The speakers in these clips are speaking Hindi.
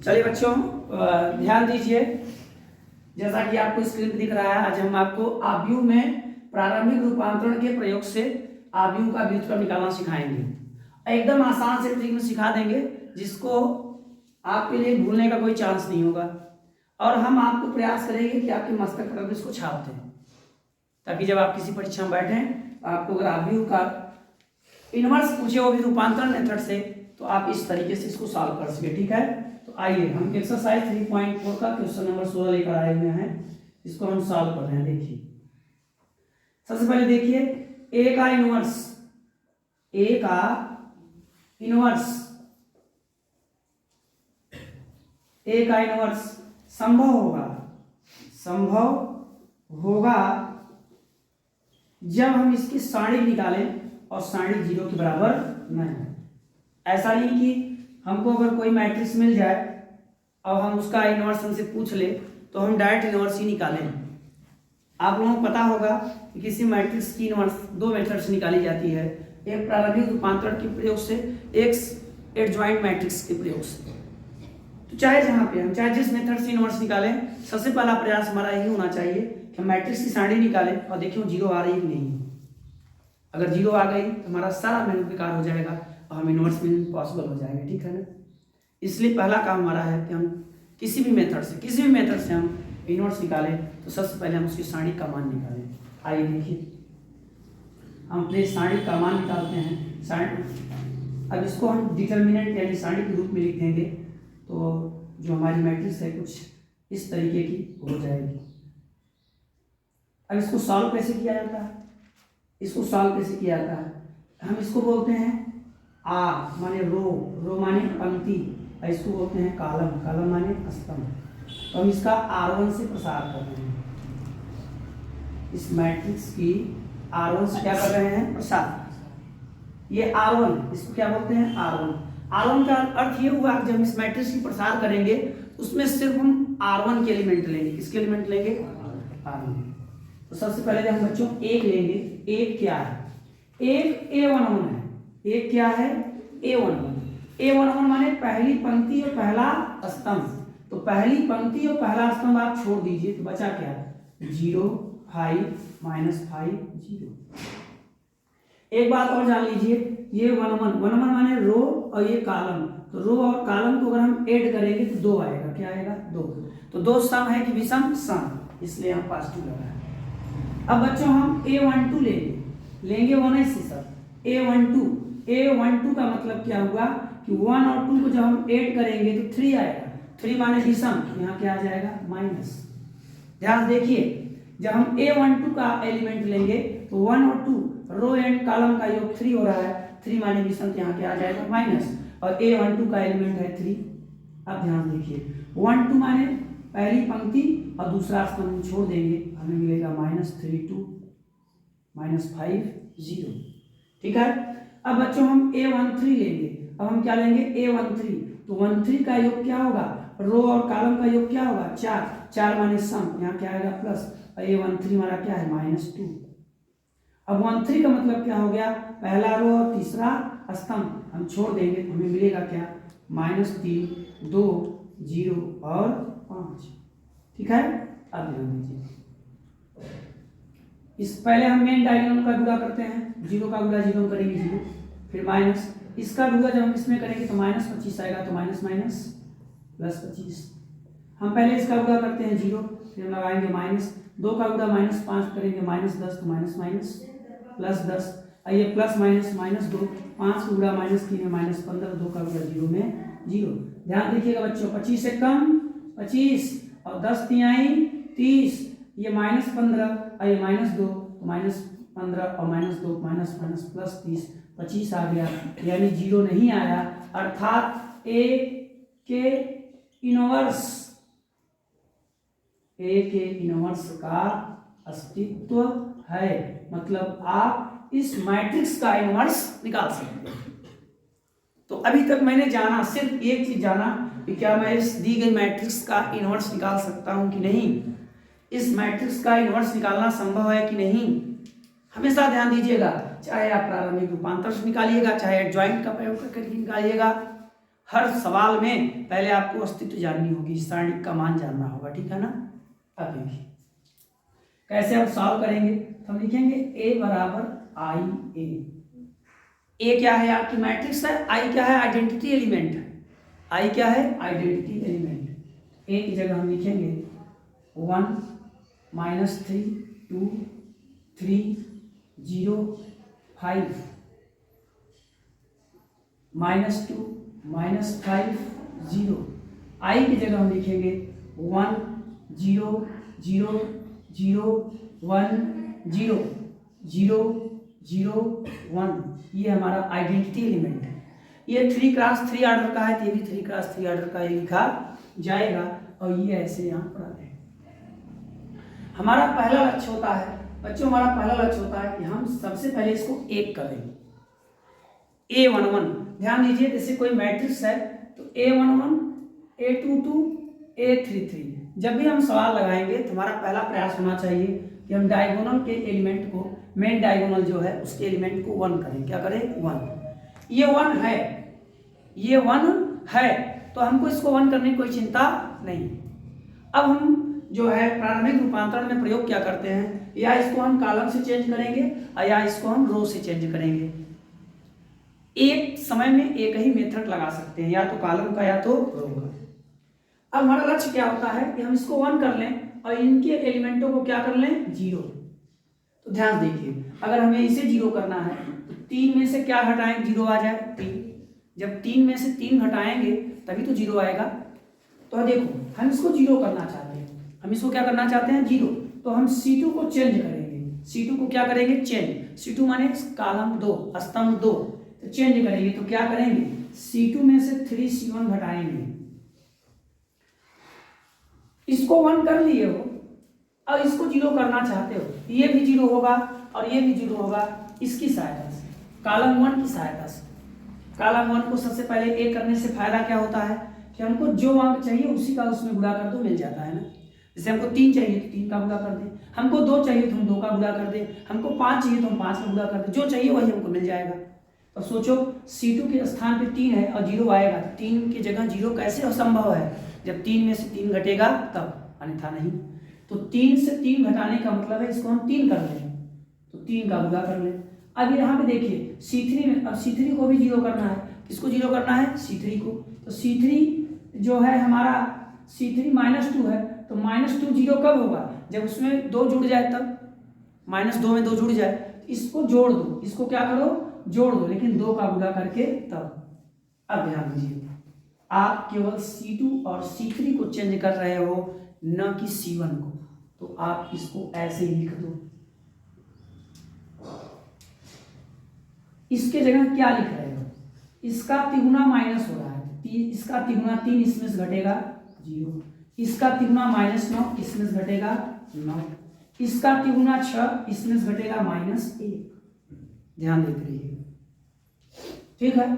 चलिए बच्चों, ध्यान दीजिए। जैसा कि आपको स्क्रीन पर दिख रहा है, आज हम आपको आव्यूह में प्रारंभिक रूपांतरण के प्रयोग से आव्यूह का व्युत्क्रम निकालना सिखाएंगे। एकदम आसान से ट्रिक में सिखा देंगे, जिसको आपके लिए भूलने का कोई चांस नहीं होगा। और हम आपको प्रयास करेंगे कि आपके मस्तक पर इसको छाप दें, ताकि जब आप किसी परीक्षा में बैठें आपको अगर आव्यूह का इनवर्स पूछे वो भी रूपांतरण मेथड से, तो आप इस तरीके से इसको सॉल्व कर सके। ठीक है, तो आइए हम एक्सरसाइज 3.4 का क्वेश्चन नंबर 16 लेकर आए हुए हैं। इसको हम सॉल्व कर रहे हैं। देखिए, सबसे पहले देखिए ए का इनवर्स संभव होगा जब हम इसकी सारणी निकालें और सारणी 0 के बराबर नहीं है। ऐसा नहीं कि हमको अगर कोई मैट्रिक्स मिल जाए और हम उसका इनवर्स हमसे पूछ ले तो हम डायरेक्ट इनवर्स ही निकालें। आप लोगों को पता होगा कि किसी मैट्रिक्स की इनवर्स दो मेथड से निकाली जाती है, एक प्रारंभिक रूपांतरण के प्रयोग से, एक एडजॉइंट मैट्रिक्स के प्रयोग से। तो चाहे जहाँ पे हम चाहे जिस मेथड से इनवर्स निकालें, सबसे पहला प्रयास हमारा यही होना चाहिए कि हम मैट्रिक्स की सारणी निकालें और देखिए 0 आ रही है कि नहीं। अगर 0 आ गई तो हमारा सारा मेनू बेकार हो जाएगा और हम इनवर्स में पॉसिबल हो जाएगा। ठीक है ना। इसलिए पहला काम हमारा है कि हम किसी भी मेथड से हम इनवर्स निकालें, तो सबसे पहले हम उसकी सारणी का मान निकालें। आइए देखिए, हम अपने सारणी का मान निकालते हैं। सारणी, अब इसको हम डिटर्मिनेंट यानी सारणी के रूप में लिख देंगे, तो जो हमारी मैट्रिक्स है कुछ इस तरीके की हो जाएगी। अब इसको सॉल्व कैसे किया जाता है? हम इसको बोलते हैं आर माने रो माने पंक्ति, और इसको बोलते हैं कॉलम माने स्तंभ। तो हम इसका R1 से प्रसार कर रहे हैं। इस मैट्रिक्स की R1 से क्या कर रहे हैं? प्रसार। ये R1, इसको क्या बोलते हैं? R1 का अर्थ ये हुआ कि जब इस मैट्रिक्स की प्रसार करेंगे उसमें सिर्फ हम R1 के एलिमेंट लेंगे। किसके एलिमेंट लेंगे? R1। तो सबसे पहले हम बच्चों एक लेंगे। एक क्या है? एक A11 है। एक क्या है? A11 माने पहली पंक्ति और पहला स्तंभ। तो पहली पंक्ति और पहला स्तंभ आप छोड़ दीजिए, तो बचा क्या? 0 5 -5 0। एक बात और जान लीजिए, ये 11 माने रो और ये कॉलम। तो रो और कॉलम को अगर हम ऐड करेंगे तो 2 आएगा। क्या आएगा? 2। तो 2 सम है कि विषम? सम, इसलिए हम पॉजिटिव लगाए। अब बच्चों हम A12 लेंगे 1 से सब। A12 का मतलब क्या हुआ कि 1 और 2 को जब हम ऐड करेंगे तो 3 आएगा। 3 माने विषम, यहाँ क्या आ जाएगा? माइनस। ध्यान देखिए, जब हम A12 का एलिमेंट लेंगे तो 1 और 2 रो एंड कॉलम का योग 3 हो रहा है। 3 माने विषम, तो यहाँ क्या आ जाएगा? माइनस। और A12 का एलिमेंट है 3। अब ध्यान देखिए, 1 2 माने पहली पंक्ति और दूसरा स्तंभ छोड़ देंगे, हमें मिलेगा -3 2 -5 0। ठीक है। अब बच्चों हम A13 लेंगे। अब हम क्या लेंगे? A13। तो 13 का योग क्या होगा? रो और कॉलम का योग क्या होगा? 4 माने सम, यहाँ क्या आएगा? प्लस। और A13 हमारा क्या है? -2। अब 13 का मतलब क्या हो गया? पहला रो और तीसरा स्तंभ हम छोड़ देंगे, तो हमें मिलेगा क्या? -3 2 0 और 5। ठीक है। अब ध्यान दीजिए, इस पहले हम मेन डायगोनल का गुणा करते हैं। 0 का गुणा 0 करेंगे 0, फिर माइनस। इसका गुणा जब हम इसमें करेंगे तो -25 आएगा, तो माइनस +25। हम पहले इसका गुणा करते हैं 0, फिर हम लगाएंगे माइनस। 2 का गुणा -5 करेंगे -10, तो माइनस +10। ये प्लस माइनस -2, 5 का गुणा -3 है -15, 2 का गुणा 0 में 0। ध्यान देखिएगा बच्चों, 25 से कम 25 और 10 तिहाई 30, ये -15 और ये -2, तो -15 और -2 +30 25 आ गया, यानी 0 नहीं आया। अर्थात ए के इनवर्स का अस्तित्व है। मतलब आप इस मैट्रिक्स का इनवर्स निकाल सकते हैं। तो अभी तक मैंने जाना, सिर्फ एक चीज जाना कि क्या मैं इस दी गई मैट्रिक्स का इनवर्स निकाल सकता हूं कि नहीं। इस मैट्रिक्स का इनवर्स निकालना संभव है कि नहीं। हमेशा ध्यान दीजिएगा, चाहे आप प्रारंभिक रूपांतर से निकालिएगा, चाहे एडजॉइंट का प्रयोग करके निकालिएगा, हर सवाल में पहले आपको अस्तित्व जाननी होगी, सारणी का मान जानना होगा, ठीक है ना। अभी भी कैसे हम सॉल्व करेंगे, तो हम लिखेंगे ए बराबर आई ए क्या है आपकी मैट्रिक्स है, आई क्या है आइडेंटिटी एलिमेंट है, आई क्या है आइडेंटिटी एलिमेंट। ए की जगह हम लिखेंगे 1 -3 2 3 0 5 -2 -5 0। आई की जगह हम लिखेंगे 1 0 0 0 1 0 0 0 1। ये हमारा आइडेंटिटी एलिमेंट है। ये 3x3 ऑर्डर का है, तो ये भी 3x3 ऑर्डर का ये लिखा जाएगा और ये ऐसे यहाँ पर आते हैं। हमारा पहला लक्ष्य होता है बच्चों, हमारा पहला लक्ष्य होता है कि हम सबसे पहले इसको एक करें A11। ध्यान दीजिए, जैसे कोई मैट्रिक्स है तो A11 A22 A33। जब भी हम सवाल लगाएंगे तो हमारा पहला प्रयास होना चाहिए कि हम डायगोनल के एलिमेंट को, मेन डायगोनल जो है उसके एलिमेंट को 1 करें। क्या करें 1। ये 1 है, ये 1 है, तो हमको इसको 1 करने की कोई चिंता नहीं। अब हम जो है प्रारंभिक रूपांतरण में प्रयोग क्या करते हैं, या इसको हम कॉलम से चेंज करेंगे या इसको हम रो से चेंज करेंगे। एक समय में एक ही मेथड लगा सकते हैं, या तो कॉलम का या तो रो का। अब हमारा लक्ष्य क्या होता है कि हम इसको 1 कर लें और इनके एलिमेंटों को क्या कर लें 0। तो ध्यान देखिए, अगर हमें इसे 0 करना है तो 3 में से क्या हटाएं 0 आ जाए 3। जब 3 में से 3 हटाएंगे तभी तो 0 आएगा। तो देखो हम इसको 0 करना चाहते हैं, हम इसको क्या करना चाहते हैं 0। तो हम C2 को चेंज करेंगे, C2 को क्या करेंगे चेंज। C2 माने कॉलम 2 स्तंभ 2, तो चेंज करेंगे तो क्या करेंगे C2 में से 3C1 घटाएंगे। इसको 1 कर लिए हो, अब इसको 0 करना चाहते हो, ये भी 0 होगा और ये भी 0 होगा। इसकी सहायता से, कॉलम 1 की सहायता से, कॉलम 1 को सबसे पहले ए करने से फायदा क्या होता है कि हमको जो अंक चाहिए उसी का उसमें गुणा कर दो, मिल जाता है ना। जैसे हमको 3 चाहिए तो 3 का गुणा कर दें, हमको 2 चाहिए तो हम 2 का गुणा कर दें, हमको 5 चाहिए तो हम 5 का गुणा कर दें, जो चाहिए वही हमको मिल जाएगा। तो सोचो C2 के स्थान पे 3 है और 0 आएगा, तो 3 की जगह 0 कैसे असंभव है, जब 3 में से 3 घटेगा तब, अन्यथा नहीं। तो 3 से 3 घटाने का मतलब है इसको हम 3 कर लें, तो 3 का गुणा कर लें। अब यहाँ पे देखिए C3 में, अब C3 को भी 0 करना है, किसको 0 करना है C3 को। तो C3 जो है हमारा C3 -2 है, तो -2 0 कब होगा जब उसमें 2 जुड़ जाए तब, -2 में 2 जुड़ जाए, इसको जोड़ दो, इसको क्या करो जोड़ दो, लेकिन 2 का गुणा करके तब। अब ध्यान दीजिए, आप केवल C2 और C3 को चेंज कर रहे हो, न कि C1 को। तो आप इसको ऐसे ही लिख दो। इसके जगह क्या लिख रहे हो, इसका तिगुना माइनस हो रहा है, इसका तिगुना 3 इसमें से घटेगा 0, इसका तिगुना -9 इसमें से घटेगा 9, इसका तिगुना 6 इसमें से घटेगा -1। ध्यान देते रहिए, ठीक है।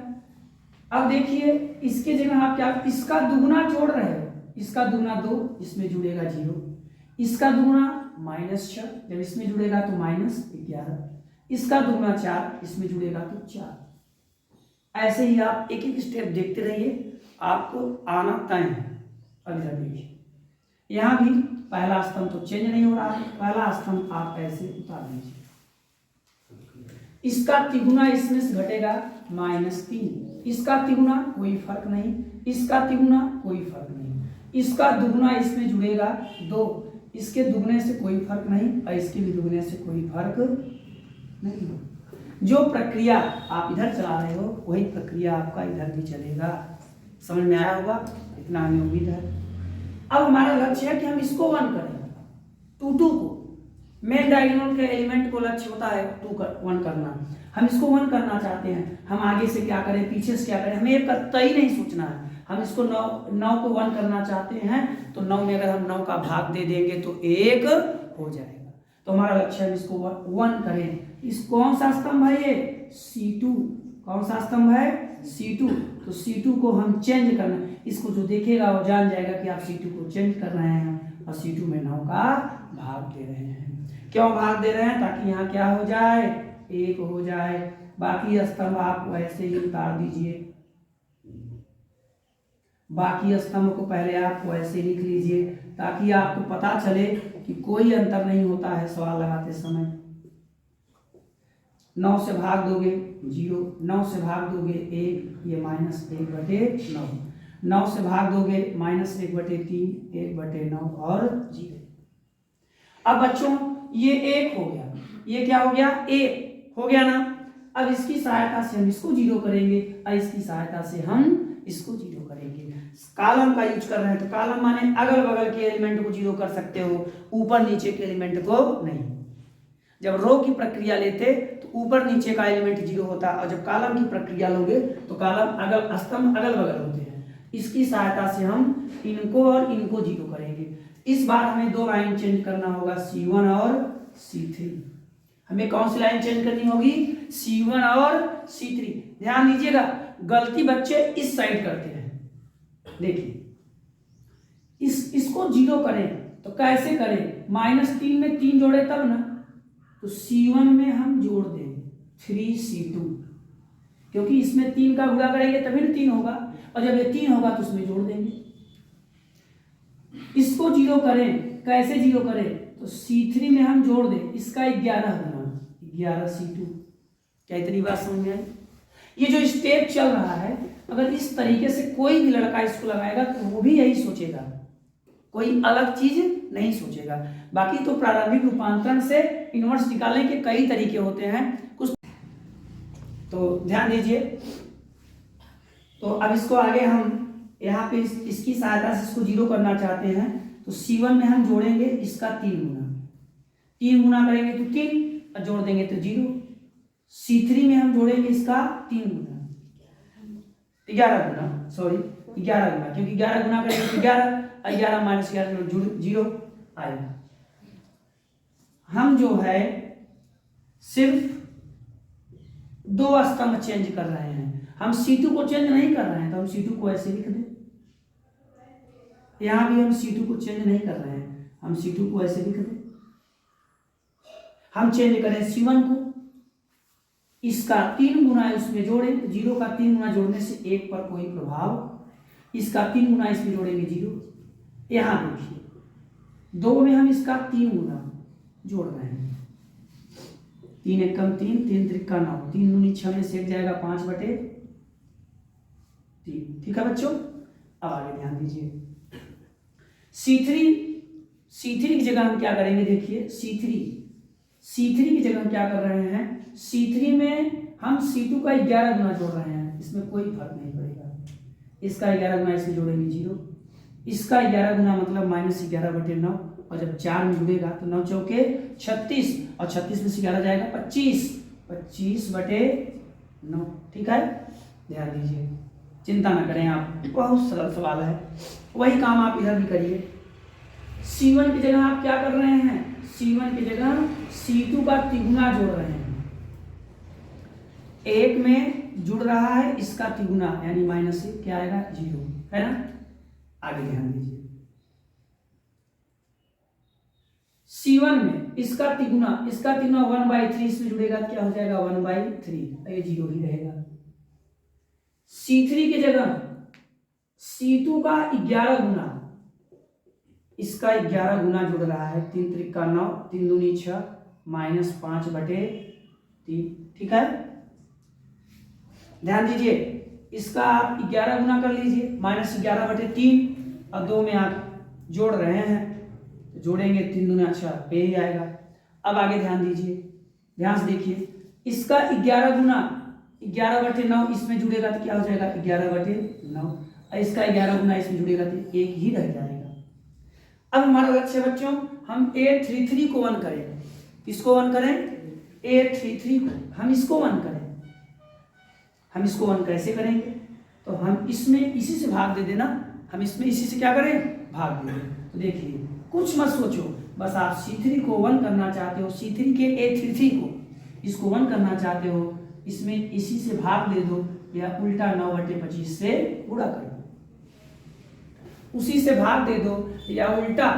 अब देखिए इसके जगह आप क्या, इसका दुगुना जोड़ रहे हो, इसका दुगुना 2 इसमें जुड़ेगा 0, इसका दुगुना -6 जब इसमें जुड़ेगा तो -11, इसका दुगुना 4 इसमें जुड़ेगा तो 4। ऐसे ही आप एक एक स्टेप देखते रहिए, आपको आना तय है। अब इधर देखिए, यहाँ भी पहला स्तंभ तो चेंज नहीं हो रहा है, पहला स्तंभ आप ऐसे उतार दीजिए, इसका तिगुना इसमें से घटेगा -3, इसका तिगुना कोई फर्क नहीं, इसका तिगुना कोई फर्क नहीं, इसका दुगुना इसमें जुड़ेगा 2, इसके दुगने से कोई फर्क नहीं और इसके भी दुगने से कोई फर्क नहीं। जो प्रक्रिया आप इधर चला रहे हो वही प्रक्रिया आपका इधर भी चलेगा। समझ में आया होगा, इतना हमें उम्मीद है। अब हमारा लक्ष्य है कि हम इसको 1 करें, 2 को, मेन डायगोनल के एलिमेंट को लक्ष्य होता है 1 करना। हम इसको 1 करना चाहते हैं, हम आगे से क्या करें पीछे से क्या करें हमें एक कतई नहीं सोचना है। हम इसको 9 को 1 करना चाहते हैं, तो 9 में अगर हम 9 का भाग दे देंगे तो 1 हो जाएगा। तो हमारा लक्ष्य है इसको 1 करें। इस कौन सा स्तंभ है ये C2, कौन सा स्तंभ है C2। तो C2 को हम चेंज करना, इसको जो देखेगा वो जान जाएगा कि आप C2 को चेंज कर रहे हैं और C2 में 9 का भाग दे रहे हैं। क्यों भाग दे रहे हैं, ताकि यहाँ क्या हो जाए 1 हो जाए। बाकी स्तंभ आप वैसे ही उतार दीजिए। बाकी स्तंभ को पहले आप वैसे लिख लीजिए ताकि आपको पता चले कि कोई अंतर नहीं होता है सवाल लगाते समय। 9 से भाग दोगे 0, 9 से भाग दोगे 1, ये -1/9, 9 से भाग दोगे -1/3, 1/9 और 0। अब बच्चों ये 1 हो गया, ये क्या हो गया, 1 हो गया ना। अब इसकी सहायता से हम इसको 0 करेंगे और इसकी सहायता से हम इसको 0 करेंगे। कॉलम का यूज कर रहे हैं तो कॉलम माने अगल बगल के एलिमेंट को 0 कर सकते हो, ऊपर नीचे के एलिमेंट को नहीं। जब रो की प्रक्रिया लेते तो ऊपर नीचे का एलिमेंट 0 होता है, और जब कॉलम की प्रक्रिया लोगे तो कॉलम स्तंभ अगल बगल होते हैं। इसकी सहायता से हम इनको और इनको 0 करेंगे। इस बार हमें 2 लाइन चेंज करना होगा, C1 और C3। हमें कौन सी लाइन चेंज करनी होगी, C1 और C3। ध्यान दीजिएगा, गलती बच्चे इस साइड करते हैं। देखिए इसको 0 करें तो कैसे करें, -3 में 3 जोड़े तब ना, तो C1 में हम जोड़ देंगे 3C2, क्योंकि इसमें 3 का गुणा करेंगे तभी ना 3 होगा, और जब ये 3 होगा तो उसमें जोड़ देंगे। इसको 0 करें, कैसे 0 करें, तो C3 में हम जोड़ दें इसका 11 गुना 11C2। क्या इतनी बात समझ में आई? ये जो स्टेप चल रहा है, अगर इस तरीके से कोई भी लड़का इसको लगाएगा तो वो भी यही सोचेगा, कोई अलग चीज नहीं सोचेगा। बाकी तो प्रारंभिक रूपांतरण से इनवर्स निकालने के कई तरीके होते हैं कुछ, तो ध्यान दीजिए। तो अब इसको आगे हम यहाँ पे इसकी सहायता से इसको 0 करना चाहते हैं, तो C1 में हम जोड़ेंगे इसका 3 गुना, 3 गुना करेंगे तो 3 और जोड़ देंगे तो 0। C3 में हम जोड़ेंगे इसका 3 गुना, 11 गुना, सॉरी 11 गुना, क्योंकि 11 गुना करेंगे तो 11, 11 - 11 0 आएगा। हम जो है सिर्फ 2 स्तंभ चेंज कर रहे हैं, हम C2 को चेंज नहीं कर रहे हैं, तो हम C2 को ऐसे लिख दें। यहां भी हम C2 को चेंज नहीं कर रहे हैं, हम C2 को ऐसे लिख दें। हम चेंज करें C1 को, इसका 3 गुना उसमें जोड़ें, 0 का 3 गुना जोड़ने से 1 पर कोई प्रभाव, इसका 3 गुना इसमें जोड़ेंगे 0। यहां देखिए 2 में हम इसका 3 गुना जोड़ रहे हैं, 3 एकम 3, 3 त्रिका 9, 3 दूनी 6 में सेक जाएगा 5/3। ठीक है बच्चों, अब आगे ध्यान दीजिए। C3 की जगह हम क्या करेंगे, देखिए C3 की जगह हम क्या कर रहे हैं, C3 में हम C2 का 11 गुना जोड़ रहे हैं, इसमें कोई फर्क नहीं पड़ेगा। इसका 11 गुना इसमें जोड़ेंगे 0, इसका 11 गुना मतलब -11/9, और जब 4 में जुड़ेगा तो 9 चौके 36, और 36 में से 11 जाएगा 25, 25/9। ठीक है, ध्यान दीजिए, चिंता ना करें आप, बहुत सरल सवाल है। वही काम आप इधर भी करिए। C1 की जगह आप क्या कर रहे हैं, C1 की जगह C2 का 3 गुना जोड़ रहे हैं। 1 में जुड़ रहा है इसका 3 गुना, यानी -1 क्या आएगा 0, है ना। आगे ध्यान दीजिए, C1 में इसका 3 गुना 1/3 इसमें जुड़ेगा, क्या हो जाएगा 1/3, ये 0 ही रहेगा। C3 की जगह C2 का 11 गुना, इसका 11 गुना जुड़ रहा है, 3 त्रिका 9, 3 दूनी 6, -5/3। ठीक है, ध्यान दीजिए, इसका आप 11 गुना कर लीजिए, -11/3, और 2 में आप जोड़ रहे हैं, जोड़ेंगे 3 दूना 6, पे ही आएगा। अब आगे ध्यान दीजिए, ध्यान से देखिए, इसका 11 गुना 11/9 इसमें जुड़ेगा तो क्या हो जाएगा 11/9, और इसका 11 गुना इसमें जुड़ेगा तो 1 ही रह जाएगा। अब हमारा लक्ष्य बच्चों, हम A33 को 1 करें। किसको 1 करें, A33 को, हम इसको 1 करें। हम इसको 1 कैसे करेंगे, तो हम इसमें इसी से भाग दे देना, हम इसमें इसी से क्या करें, भाग दे दें। तो देखिए कुछ मत सोचो, बस आप C3 को 1 करना चाहते हो, C3 के A33 को इसको 1 करना चाहते हो, इसमें इसी से भाग दे दो, या उल्टा 9/25 से गुणा कर दो, उसी से भाग दे दो, या उल्टा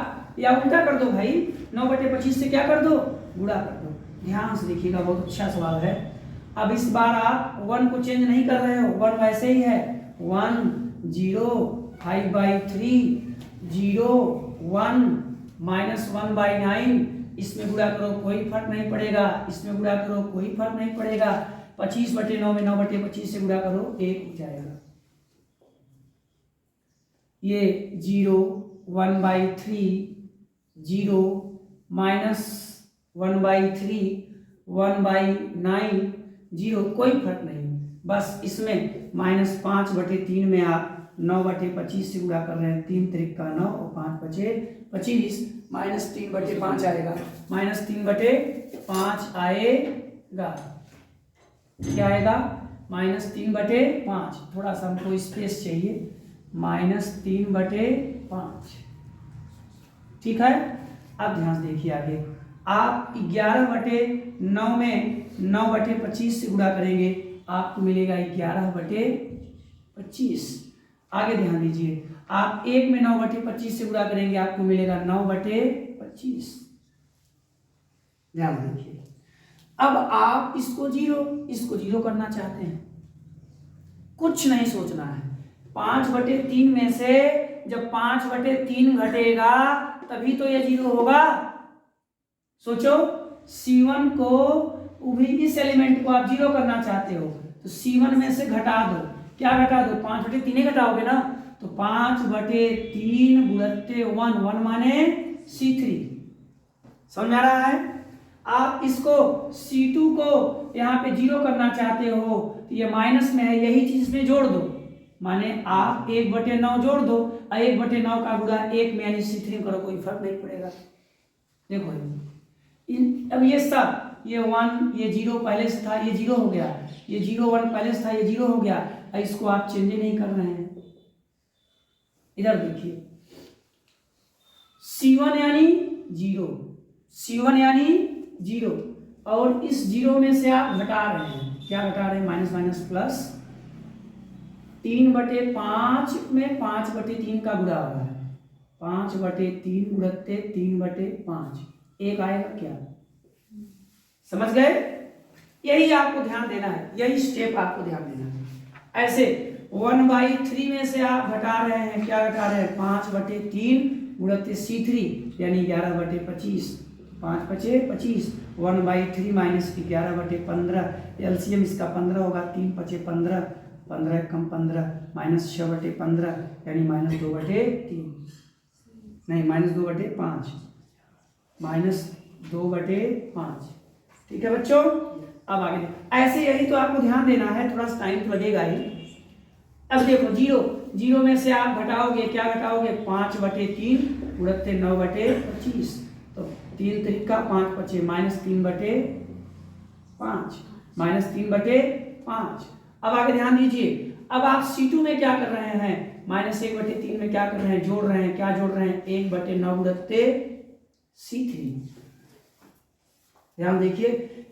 कर दो भाई, 9/25 से क्या कर दो, गुणा कर दो। ध्यान से देखिएगा, बहुत अच्छा सवाल है। अब इस बार आप 1 को चेंज नहीं कर रहे हो, 1 वैसे ही है, 1 0 5/3 0 1 -1/9, इसमें गुणा करो कोई फर्क नहीं पड़ेगा, इसमें गुणा करो कोई फर्क नहीं पड़ेगा। 25/9 में 9/25 से गुणा करो 1 हो जाएगा। ये 0 1/3 0 -1/3 1/9 0, कोई फर्क नहीं। बस इसमें -5/3 में आप 9/25 से गुणा कर रहे हैं, 3 त्रिक का 9 और 5 बचे 25, -3/5 आएगा, -3/5 आएगा। क्या आएगा? -3/5। थोड़ा सा हमको स्पेस चाहिए, -3/5। ठीक है। अब ध्यान से देखिए आगे, आप 11/9 में 9/25 से गुणा करेंगे, आपको मिलेगा 11/25। आगे ध्यान दीजिए, आप 1 में 9/25 से गुणा करेंगे, आपको मिलेगा 9/25। ध्यान देखिए। अब आप इसको जीरो करना चाहते हैं, कुछ नहीं सोचना है। 5/3 में से जब 5/3 घटेगा तभी तो ये 0 होगा। सोचो, C1 को, भी इस एलिमेंट को आप 0 करना चाहते हो, तो C1 में से घटा दो। क्या घटा दो? 5/3 घटाओगे ना, तो 5/3 गुणित 1 माने C3। समझ में आ रहा है? आप इसको C2 को यहाँ पे 0 करना चाहते हो, तो ये माइनस में है, यही चीज इसमें जोड़ दो, माने आप 1/9 जोड़ दो, और 1/9 का गुणा 1 में यानी C3 करो, कोई फर्क नहीं पड़ेगा। देखो अब ये सब, ये 1 ये 0 पहले से था, ये 0 हो गया, ये 0 1 पहले से था, ये 0 हो गया, और इसको आप चेंज नहीं कर रहे हैं। इधर देखिए, C1 यानी 0, C1 यानी 0, और इस 0 में से आप घटा रहे हैं। क्या घटा रहे हैं? Minus minus plus. 3/5 में 5/3 का गुणा हो रहा है, 5/3 गुणते 3/5, 1 आएगा क्या? समझ गए? यही आपको ध्यान देना है, यही स्टेप आपको ध्यान देना है। ऐसे 1/3 में से आप घटा रहे हैं, क्या घटा रहे हैं? 5/3 गुणते C3 यानी 11/25, 5 बचे 25, 1/3 माइनस 11/15, एलसीएम इसका 15 होगा, 3 बचे 15, 15 कम 15, माइनस 6/15 यानी -2/3, नहीं -2/5, -2/5। ठीक है बच्चों। अब आगे ऐसे, यही तो आपको ध्यान देना है, थोड़ा सा टाइम तो लगेगा ही। अब देखो 0 में से आप घटाओगे, क्या घटाओगे? 5/3 गुणित 9/25, तो 3 त्रिक का 5 बचे -3/5, -3/5। अब आगे ध्यान दीजिए, अब आप C2 में क्या कर रहे हैं? -1/3 में क्या कर रहे हैं? जोड़ रहे हैं। क्या जोड़ रहे हैं? 1/9 गुणित C3। ध्यान देखिए,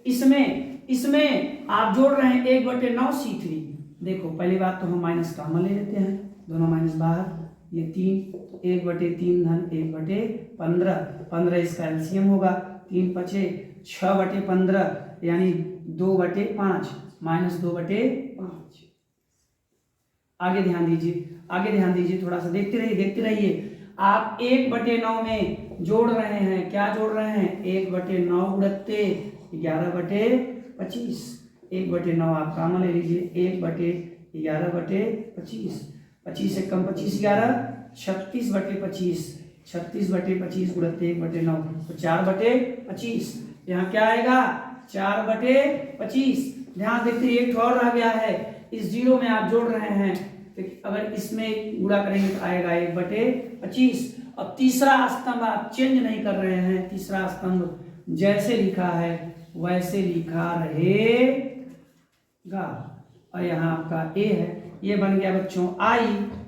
इसमें आप जोड़ रहे हैं 1/9 C3। देखो पहली बात तो हम माइनस कॉमन ले लेते हैं, दोनों माइनस बाहर, ये 3, 1/3 धन 1/15, 15 इसका एलसीएम होगा, 3 बचे 6/15 यानी 2/5, -2/5। आगे ध्यान दीजिए, थोड़ा सा देखते रहिए। आप 1/9 में जोड़ रहे हैं, क्या जोड़ रहे हैं? 1/9 गुणित 11/25, 1/9 आप कॉमन ले लीजिए, 1/11/25, 25 से कम 25 11, 36/25, 36/25 गुणित 1/9, तो 4/25। यहाँ क्या आएगा? 4/25। ध्यान देखते, एक और रह गया है, इस 0 में आप जोड़ रहे हैं, तो अगर इसमें गुणा करेंगे तो आएगा 1/25। अब तीसरा स्तंभ आप चेंज नहीं कर रहे हैं, तीसरा स्तंभ जैसे लिखा है वैसे लिखा रहेगा, और यहाँ आपका ए है, ये बन गया बच्चों I,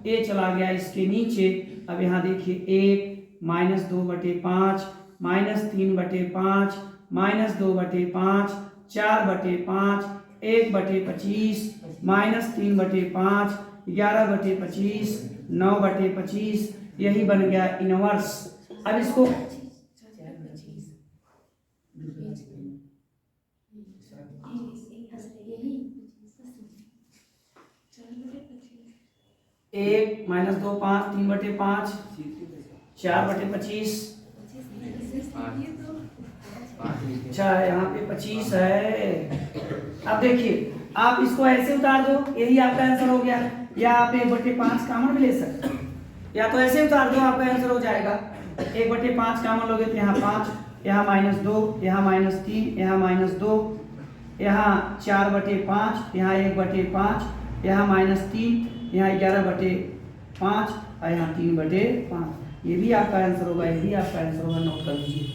ए चला गया इसके नीचे। अब यहाँ देखिए 1 -2/5 -3/5 -2/5 4/5 1/25 -3/5 11/25 9/25, यही बन गया इनवर्स। अब इसको 1 माइनस 2 5, 3/5, 4/25। अच्छा यहाँ पे 25 है। अब देखिए आप इसको ऐसे उतार दो, यही आपका आंसर हो गया। या आप 1/5 कॉमन भी ले सकते हो, या तो ऐसे उतार दो, आपका आंसर हो जाएगा। 1/5 कॉमन लोगे तो यहाँ 5, यहाँ -2, यहाँ -3, यहाँ -2, यहाँ 4/5, यहाँ 1/5, यहाँ -3, यहाँ 11/5 और यहाँ 3/5। ये भी आपका आंसर होगा, ये भी आपका आंसर होगा, नोट कर लीजिए।